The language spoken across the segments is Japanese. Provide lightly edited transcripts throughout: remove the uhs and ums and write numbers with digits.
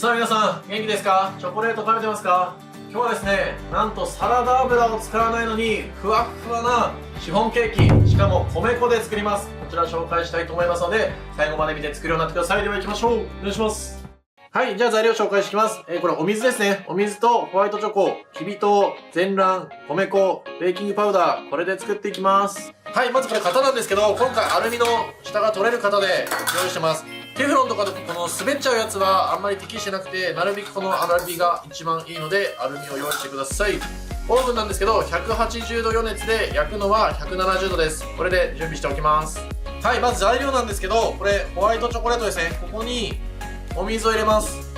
さあ皆さん、元気ですか？チョコレート食べてますか？今日はですね、なんとサラダ油を使わないのにふわっふわなシフォンケーキ、しかも米粉で作ります。こちら紹介したいと思いますので、最後まで見て作るようになってください。では行きましょう。お願いします。はい、じゃあ材料紹介していきます。これお水ですね。お水とホワイトチョコ、きび糖、全卵、米粉、ベーキングパウダー、これで作っていきます。はい、まずこれ型なんですけど、今回アルミの下が取れる型で用意してます。テフロンとかでこの滑っちゃうやつはあんまり適してなくて、なるべくこのアルミが一番いいので、アルミを用意してください。オーブンなんですけど、180度予熱で焼くのは170度です。これで準備しておきます。はい、まず材料なんですけど、これホワイトチョコレートですね。ここにお水を入れます。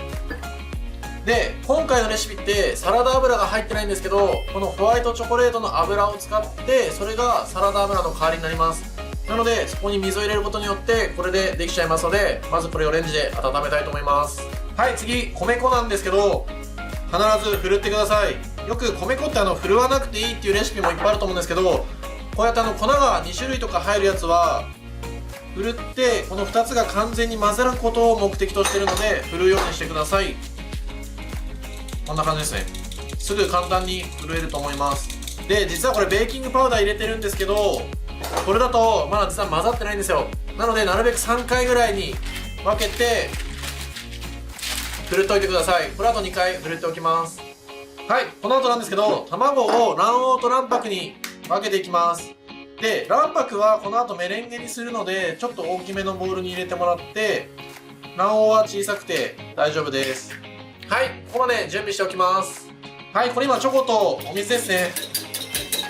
で、今回のレシピってサラダ油が入ってないんですけど、このホワイトチョコレートの油を使って、それがサラダ油の代わりになります。なので、そこに水を入れることによってこれでできちゃいますので、まずこれをレンジで温めたいと思います。はい、次米粉なんですけど、必ずふるってください。よく米粉ってふるわなくていいっていうレシピもいっぱいあると思うんですけど、こうやって粉が2種類とか入るやつはふるってこの2つが完全に混ざることを目的としているので、ふるようにしてください。こんな感じですね。すぐ簡単にふるえると思います。で、実はこれベーキングパウダー入れてるんですけど、これだとまだ実は混ざってないんですよ。なのでなるべく3回ぐらいに分けてふるっておいてください。これあと2回ふるっておきます。はい、この後なんですけど、卵を卵黄と卵白に分けていきます。で、卵白はこの後メレンゲにするので、ちょっと大きめのボウルに入れてもらって、卵黄は小さくて大丈夫です。はい、ここまで準備しておきます。はい、これ今チョコとお水ですね。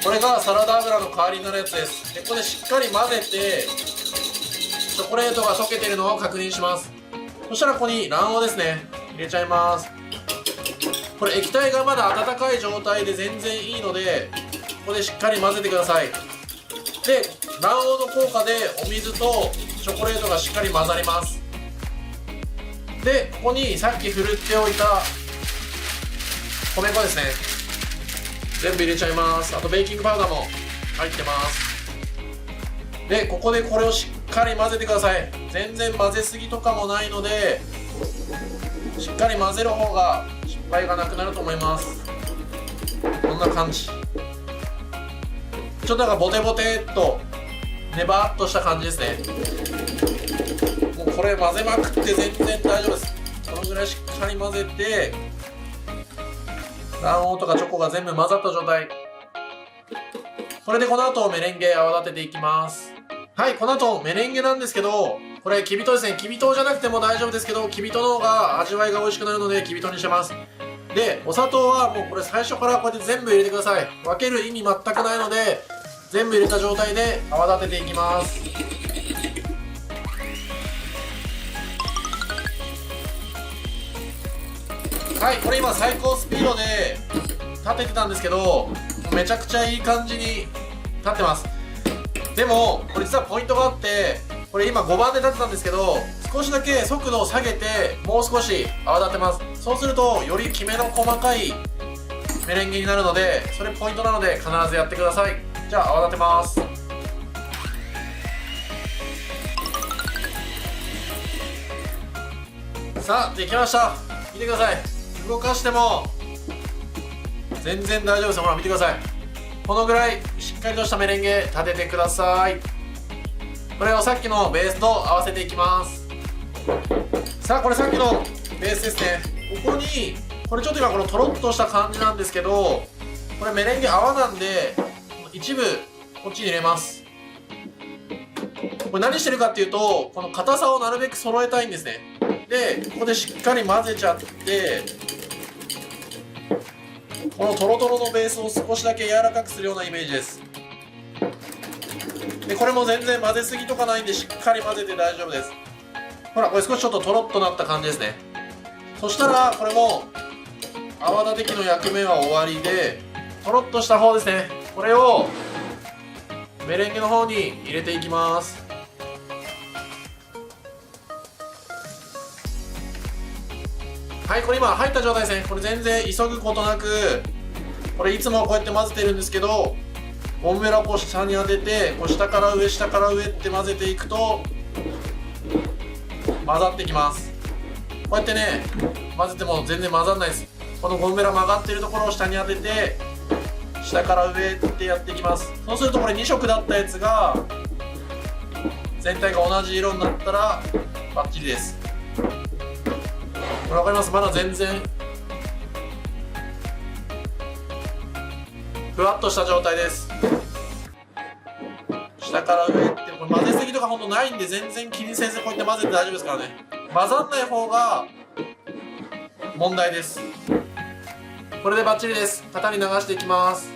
これがサラダ油の代わりになるやつです。で、ここでしっかり混ぜて、チョコレートが溶けてるのを確認します。そしたらここに卵黄ですね、入れちゃいます。これ液体がまだ温かい状態で全然いいので、ここでしっかり混ぜてください。で、卵黄の効果でお水とチョコレートがしっかり混ざります。で、ここにさっきふるっておいた米粉ですね、全部入れちゃいます。あとベーキングパウダーも入ってます。で、ここでこれをしっかり混ぜてください。全然混ぜすぎとかもないので、しっかり混ぜる方が失敗がなくなると思います。こんな感じ。ちょっとボテボテっとネバっとした感じですね。もうこれ混ぜまくって全然大丈夫です。このぐらいしっかり混ぜて、卵黄とかチョコが全部混ざった状態。これでこの後メレンゲ泡立てていきます。はい、この後メレンゲなんですけど、これきび糖ですね。きび糖じゃなくても大丈夫ですけど、きび糖の方が味わいが美味しくなるのできび糖にしてます。で、お砂糖はもうこれ最初からこうやって全部入れてください。分ける意味全くないので、全部入れた状態で泡立てていきます。はい、これ今最高スピードで立ててたんですけど、めちゃくちゃいい感じに立ってます。でもこれ実はポイントがあって、これ今5番で立てたんですけど、少しだけ速度を下げてもう少し泡立てます。そうするとよりきめの細かいメレンゲになるので、それポイントなので必ずやってください。じゃあ泡立てます。さあできました。見てください。動かしても全然大丈夫ですよ。ほら見てください。このぐらいしっかりとしたメレンゲ立ててください。これをさっきのベースと合わせていきます。さあこれさっきのベースですね。ここにこれちょっと今このとろっとした感じなんですけど、これメレンゲ泡なんで一部こっちに入れます。これ何してるかっていうと、この硬さをなるべく揃えたいんですね。で、ここでしっかり混ぜちゃって、このトロトロのベースを少しだけ柔らかくするようなイメージです。で、これも全然混ぜすぎとかないんで、しっかり混ぜて大丈夫です。ほら、これ少しちょっとトロッとなった感じですね。そしたらこれも泡立て器の役目は終わりで、トロッとした方ですね、これをメレンゲの方に入れていきます。はい、これ今入った状態ですね。これ全然急ぐことなく、これいつもこうやって混ぜてるんですけど、ゴムベラをこう下に当てて、こう下から上下から上って混ぜていくと混ざってきます。うやってね混ぜても全然混ざんないです。このゴムベラ曲がってるところを下に当てて下から上ってやっていきます。そうするとこれ2色だったやつが全体が同じ色になったらバッチリです。これ分かります？まだ全然ふわっとした状態です。下から上ってこれ混ぜすぎとかほんとないんで全然気にせずこうやって混ぜて大丈夫ですからね。混ざんない方が問題です。これでバッチリです。型に流していきます。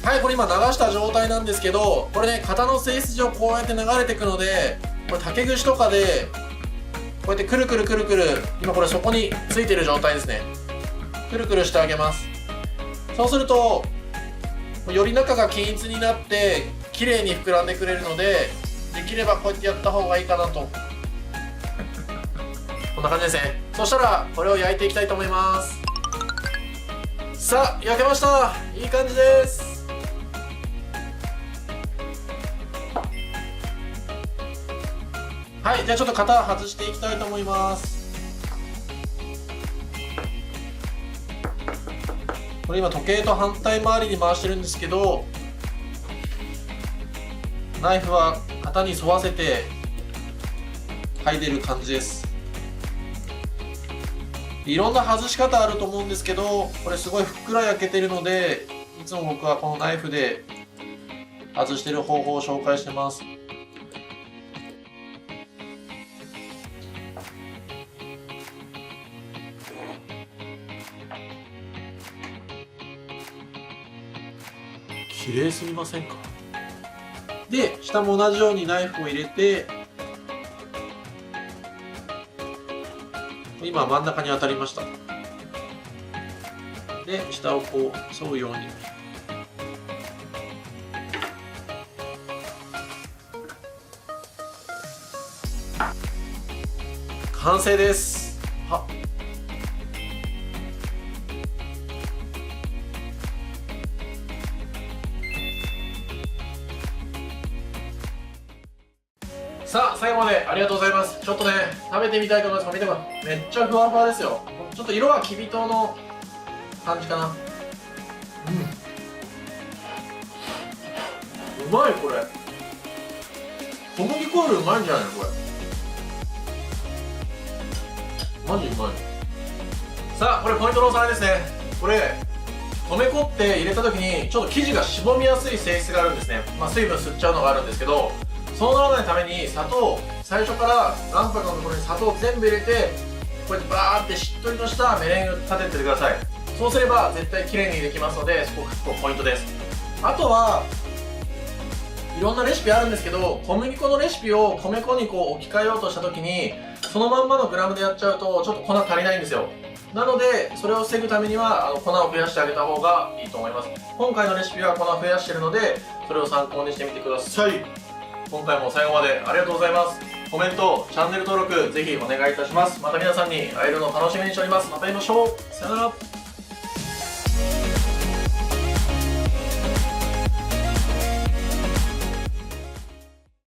はい、これ今流した状態なんですけど、これね型の性質上こうやって流れていくので、これ竹串とかでこうやってくるくるくるくる、今これそこについてる状態ですね。くるくるしてあげます。そうするとより中が均一になって綺麗に膨らんでくれるので、できればこうやってやった方がいいかなと。こんな感じですね。そしたらこれを焼いていきたいと思います。さあ焼けました。いい感じです。はい、じゃあちょっと型外していきたいと思います。これ今時計と反対回りに回してるんですけど、ナイフは型に沿わせて剥いでる感じです。いろんな外し方あると思うんですけど、これすごいふっくら焼けてるので、いつも僕はこのナイフで外してる方法を紹介してます。綺麗すぎませんか？で、下も同じようにナイフを入れて、今真ん中に当たりました。で、下をこう沿うように。完成です。はさあ最後までありがとうございます。ちょっとね食べてみたいと思います。見てください。めっちゃふわふわですよ。ちょっと色はきび糖の感じかな。うまい。これ小麦粉よりうまいんじゃないのこれ。マジうまい。さあこれポイントのおさらいですね。これ米粉って入れた時にちょっと生地がしぼみやすい性質があるんですね。水分吸っちゃうのがあるんですけど、そうならないために砂糖、最初から卵白のところに砂糖全部入れてこうやってバーってしっとりとしたメレンゲを立ててください。そうすれば絶対綺麗にできますので、そこが結構ポイントです。あとはいろんなレシピあるんですけど、小麦粉のレシピを米粉にこう置き換えようとした時にそのまんまのグラムでやっちゃうとちょっと粉足りないんですよ。なのでそれを防ぐためには粉を増やしてあげた方がいいと思います。今回のレシピは粉を増やしてるのでそれを参考にしてみてください。今回も最後までありがとうございます。コメント、チャンネル登録ぜひお願いいたします。また皆さんに会えるのを楽しみにしております。また会いましょう。さよなら。